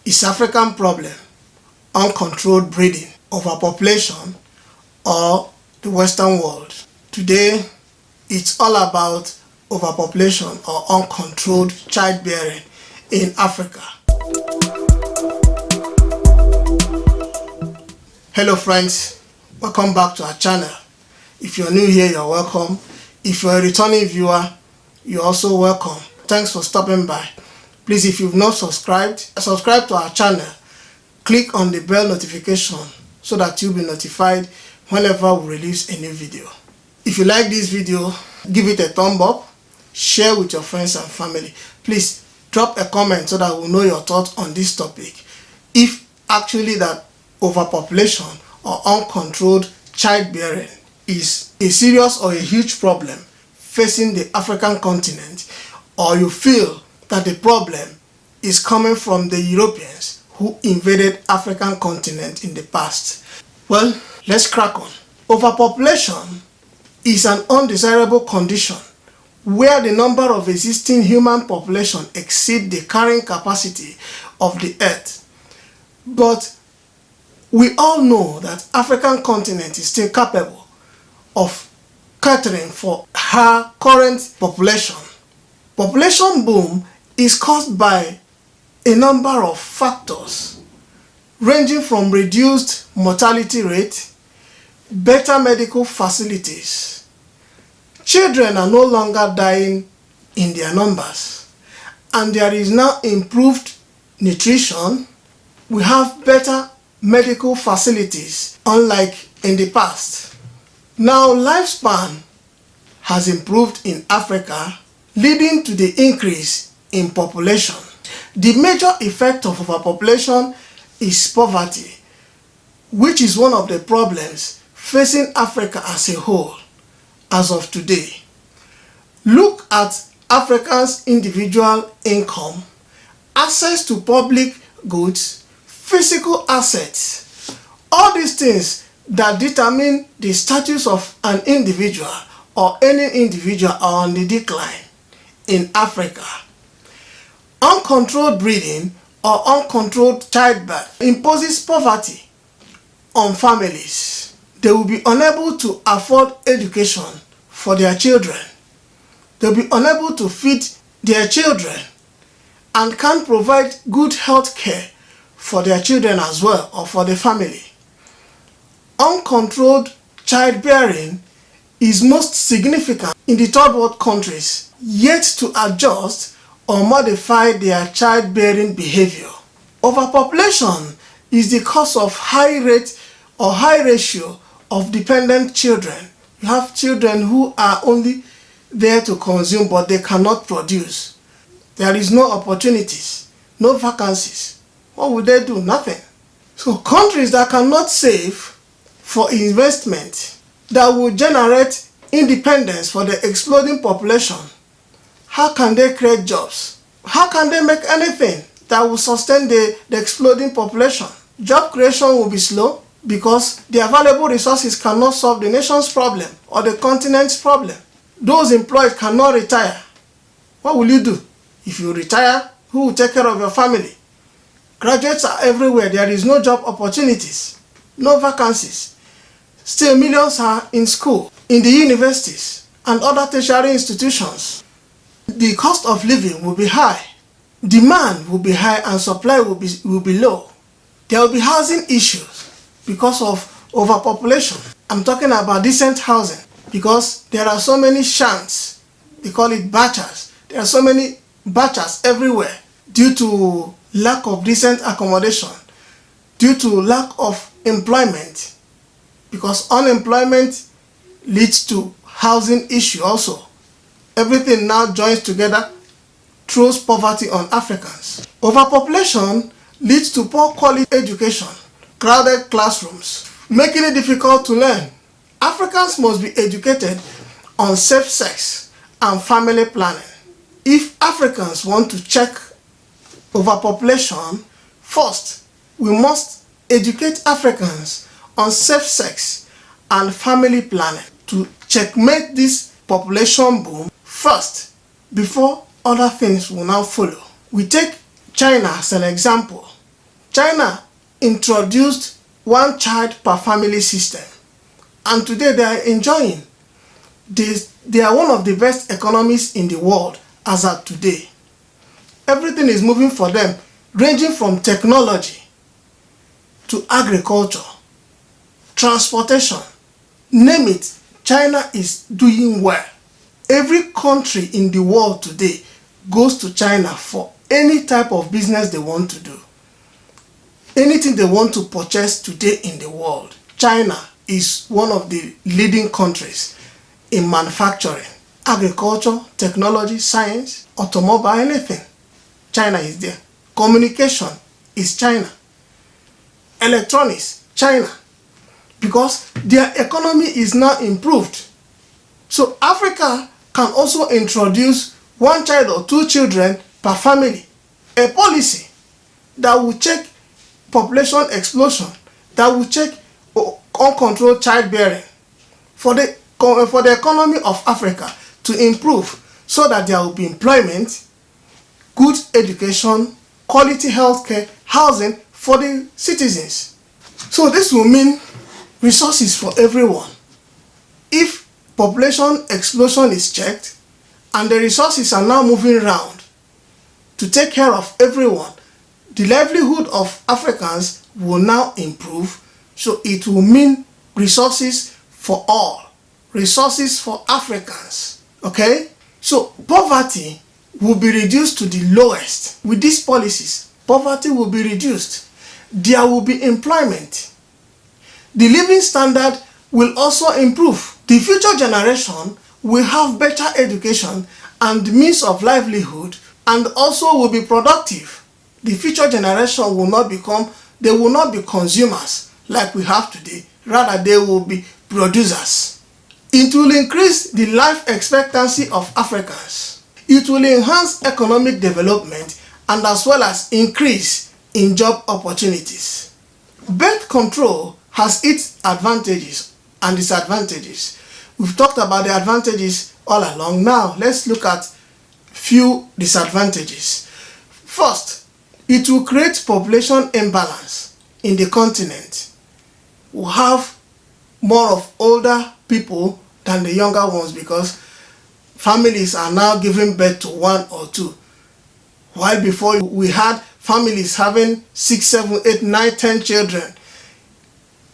Is African problem uncontrolled breeding, overpopulation, or the Western world? Today, it's all about overpopulation or uncontrolled childbearing in Africa. Hello friends, welcome back to our channel. If you're new here, you're welcome. If you're a returning viewer, you're also welcome. Thanks for stopping by. Please, if you've not subscribed, subscribe to our channel. Click on the bell notification so that you'll be notified whenever we release a new video. If you like this video, give it a thumb up, share with your friends and family. Please drop a comment so that we'll know your thoughts on this topic. If actually that overpopulation or uncontrolled childbearing is a serious or a huge problem facing the African continent, or you feel that the problem is coming from the Europeans who invaded African continent in the past. Well, let's crack on. Overpopulation is an undesirable condition where the number of existing human population exceed the carrying capacity of the earth. But we all know that African continent is still capable of catering for her current population. Population boom is caused by a number of factors ranging from reduced mortality rate, better medical facilities. Children are no longer dying in their numbers, and there is now improved nutrition. We have better medical facilities unlike in the past. Now lifespan has improved in Africa, leading to the increase in population. The major effect of overpopulation is poverty, which is one of the problems facing Africa as a whole as of today. Look at Africans' individual income, access to public goods, physical assets, all these things that determine the status of an individual or any individual are on the decline in Africa. Uncontrolled breeding or uncontrolled childbirth imposes poverty on families. They will be unable to afford education for their children. They'll be unable to feed their children and can't provide good health care for their children as well, or for the family. Uncontrolled childbearing is most significant in the third world countries yet to adjust or modify their childbearing behavior. Overpopulation is the cause of high rate or high ratio of dependent children. You have children who are only there to consume but they cannot produce. There is no opportunities, no vacancies. What would they do? Nothing. So countries that cannot save for investment that will generate independence for the exploding population, how can they create jobs? How can they make anything that will sustain the exploding population? Job creation will be slow because the available resources cannot solve the nation's problem or the continent's problem. Those employed cannot retire. What will you do? If you retire, who will take care of your family? Graduates are everywhere. There is no job opportunities, no vacancies. Still, millions are in school, in the universities, and other tertiary institutions. The cost of living will be high. Demand will be high and supply will be low. There will be housing issues because of overpopulation. I'm talking about decent housing because there are so many shants. They call it bachas. There are so many bachas everywhere due to lack of decent accommodation, due to lack of employment, because unemployment leads to housing issue also. Everything now joins together, throws poverty on Africans. Overpopulation leads to poor quality education, crowded classrooms, making it difficult to learn. Africans must be educated on safe sex and family planning. If Africans want to check overpopulation, first we must educate Africans on safe sex and family planning to checkmate this population boom first before other things will now follow. We take China as an example. China introduced one child per family system, and today they are enjoying. They are one of the best economies in the world as of today. Everything is moving for them, ranging from technology to agriculture, transportation, name it. China is doing well. Every country in the world today goes to China for any type of business they want to do. Anything they want to purchase today in the world, China is one of the leading countries in manufacturing, agriculture, technology, science, automobile, anything. China is there. Communication is China. Electronics, China. Because their economy is now improved. So Africa can also introduce one child or two children per family. A policy that will check population explosion, that will check uncontrolled childbearing for the economy of Africa to improve, so that there will be employment, good education, quality healthcare, housing for the citizens. So this will mean resources for everyone. If population explosion is checked and the resources are now moving around to take care of everyone, the livelihood of Africans will now improve. So it will mean resources for all, resources for Africans. Okay? So poverty will be reduced to the lowest. With these policies, poverty will be reduced. There will be employment. The living standard will also improve. The future generation will have better education and means of livelihood, and also will be productive. The future generation will not be consumers like we have today. Rather, they will be producers. It will increase the life expectancy of Africans. It will enhance economic development and as well as increase in job opportunities. Birth control has its advantages and disadvantages. We've talked about the advantages all along. Now, let's look at few disadvantages. First, it will create population imbalance in the continent. We'll have more of older people than the younger ones because families are now giving birth to one or two. While before we had families having 6, 7, 8, 9, 10 children.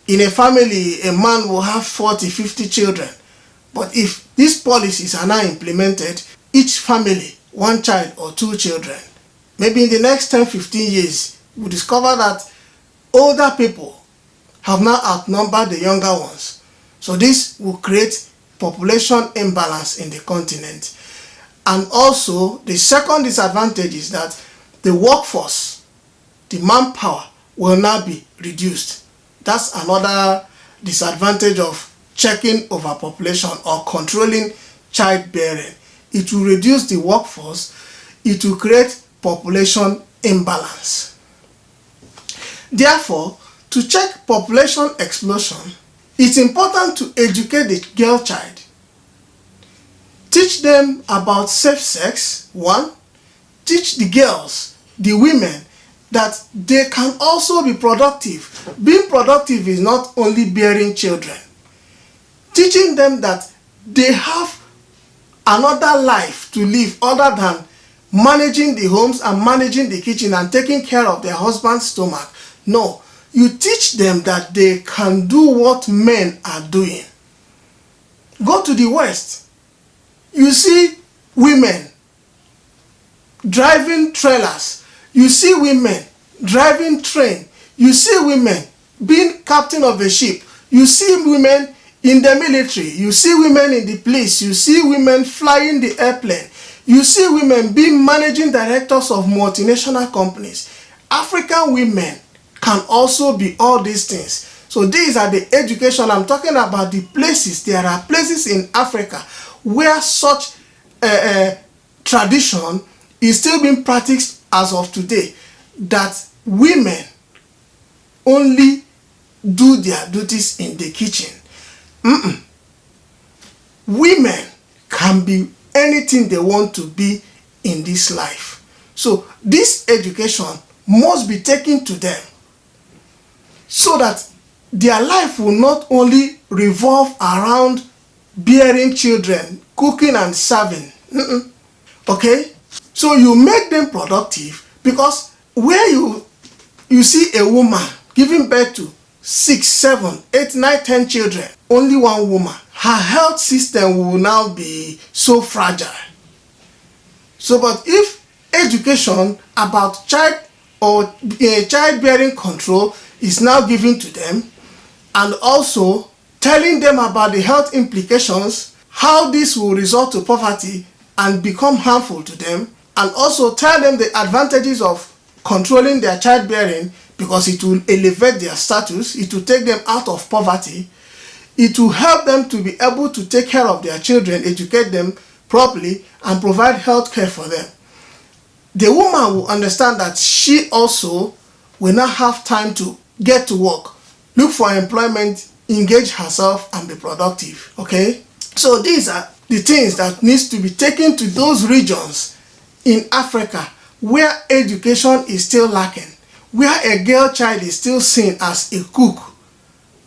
In a family, a man will have 40, 50 children. But if these policies are now implemented, each family, one child or two children, maybe in the next 10, 15 years, we'll discover that older people have now outnumbered the younger ones. So this will create population imbalance in the continent. And also, the second disadvantage is that the workforce, the manpower, will now be reduced. That's another disadvantage of checking overpopulation or controlling childbearing. It will reduce the workforce. It will create population imbalance. Therefore, to check population explosion, it's important to educate the girl child. Teach them about safe sex, one. Teach the girls, the women, that they can also be productive. Being productive is not only bearing children. Teaching them that they have another life to live other than managing the homes and managing the kitchen and taking care of their husband's stomach. No, you teach them that they can do what men are doing. Go to the West. You see women driving trailers. You see women driving train. You see women being captain of a ship. You see women in the military. You see women in the police. You see women flying the airplane. You see women being managing directors of multinational companies. African women can also be all these things. So these are the education. I'm talking about the places. There are places in Africa where such tradition is still being practiced as of today, that women only do their duties in the kitchen. Women can be anything they want to be in this life. So this education must be taken to them so that their life will not only revolve around bearing children, cooking and serving. Okay? So you make them productive, because where you see a woman giving birth to 6, 7, 8, 9, 10 children, only one woman, her health system will now be so fragile. So, but if education about childbearing control is now given to them, and also telling them about the health implications, how this will result to poverty and become harmful to them, and also tell them the advantages of controlling their childbearing, because it will elevate their status, it will take them out of poverty, it will help them to be able to take care of their children, educate them properly, and provide health care for them. The woman will understand that she also will not have time to get to work, look for employment, engage herself, and be productive. Okay? So these are the things that needs to be taken to those regions in Africa where education is still lacking, where a girl child is still seen as a cook,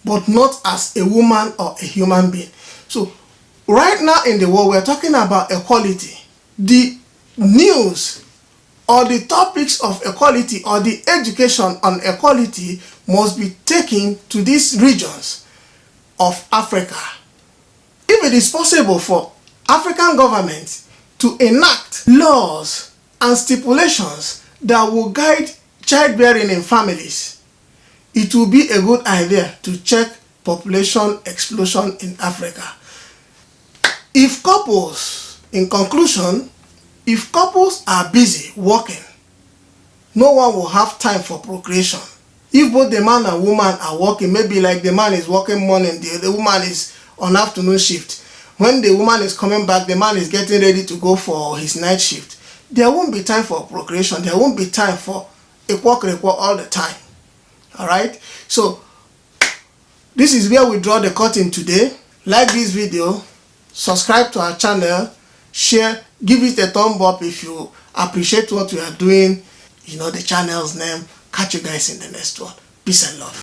but not as a woman or a human being. So right now in the world, we're talking about equality. The news or the topics of equality or the education on equality must be taken to these regions of Africa. If it is possible for African governments to enact laws and stipulations that will guide childbearing in families, it will be a good idea to check population explosion in Africa. If couples, in conclusion, if couples are busy working, no one will have time for procreation. If both the man and woman are working, maybe like the man is working morning, the woman is on afternoon shift. When the woman is coming back, the man is getting ready to go for his night shift. There won't be time for procreation. There won't be time for equal all the time. Alright? So, this is where we draw the curtain today. Like this video, subscribe to our channel, share, give it a thumb up if you appreciate what we are doing. You know the channel's name. Catch you guys in the next one. Peace and love.